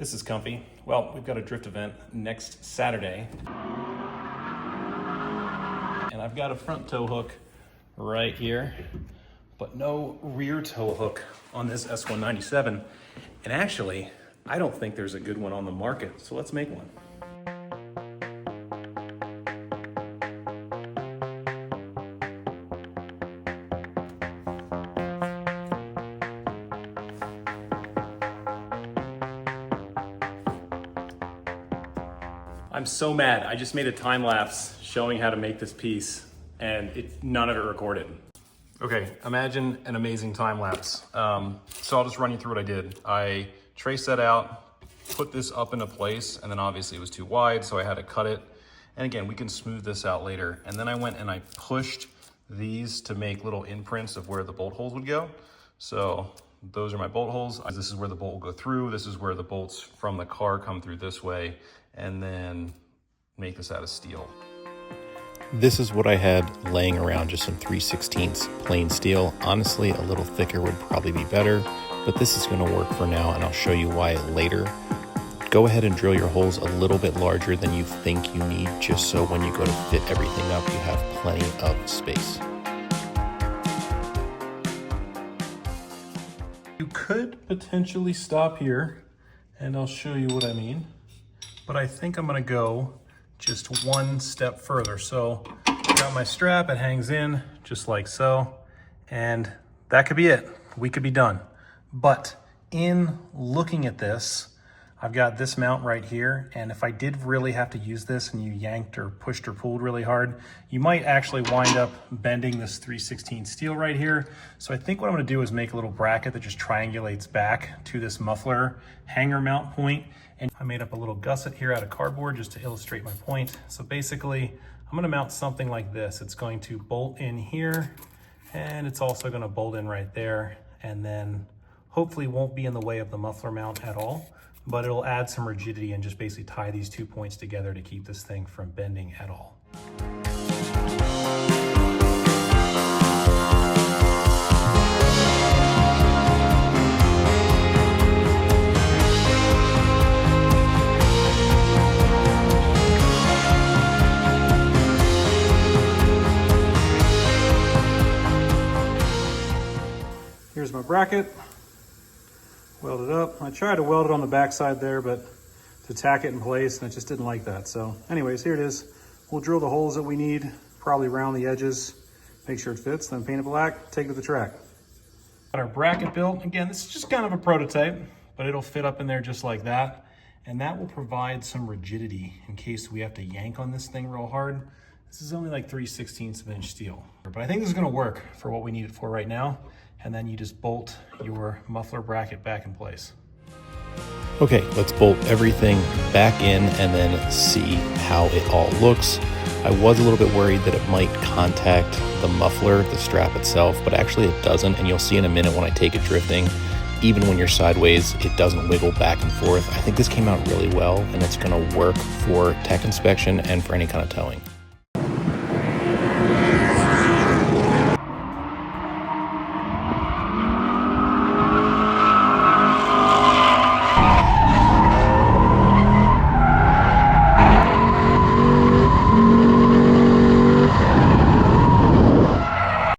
This is comfy. Well, we've got a drift event next Saturday. And I've got a front tow hook right here, but no rear tow hook on this S197. And actually, I don't think there's a good one on the market, so let's make one. I'm so mad. I just made a time lapse showing how to make this piece and none of it recorded. Okay, imagine an amazing time lapse. So I'll just run you through what I did. I traced that out, put this up into place, and then obviously it was too wide, so I had to cut it. And again, we can smooth this out later. And then I went and I pushed these to make little imprints of where the bolt holes would go. So those are my bolt holes. This is where the bolt will go through. This is where the bolts from the car come through this way, and then make this out of steel. This is what I had laying around, just some 3/16 plain steel. Honestly, a little thicker would probably be better, but this is gonna work for now, and I'll show you why later. Go ahead and drill your holes a little bit larger than you think you need, just so when you go to fit everything up, you have plenty of space. You could potentially stop here, and I'll show you what I mean. But I think I'm gonna go just one step further. So got my strap, it hangs in just like so, and that could be it. We could be done. But in looking at this, I've got this mount right here, and if I did really have to use this and you yanked or pushed or pulled really hard, you might actually wind up bending this 3/16 steel right here. So I think what I'm gonna do is make a little bracket that just triangulates back to this muffler hanger mount point. And I made up a little gusset here out of cardboard just to illustrate my point. So basically, I'm gonna mount something like this. It's going to bolt in here, and it's also gonna bolt in right there, and then hopefully won't be in the way of the muffler mount at all, but it'll add some rigidity and just basically tie these 2 points together to keep this thing from bending at all. Here's my bracket, welded up. I tried to weld it on the backside there, but to tack it in place, and it just didn't like that. So anyways, here it is. We'll drill the holes that we need, probably round the edges, make sure it fits, then paint it black, take it to the track. Got our bracket built. Again, this is just kind of a prototype, but it'll fit up in there just like that. And that will provide some rigidity in case we have to yank on this thing real hard. This is only like 3/16 of an inch steel. But I think this is gonna work for what we need it for right now. And then you just bolt your muffler bracket back in place. Okay, let's bolt everything back in and then see how it all looks. I was a little bit worried that it might contact the muffler, the strap itself, but actually it doesn't. And you'll see in a minute when I take it drifting, even when you're sideways, it doesn't wiggle back and forth. I think this came out really well, and it's gonna work for tech inspection and for any kind of towing.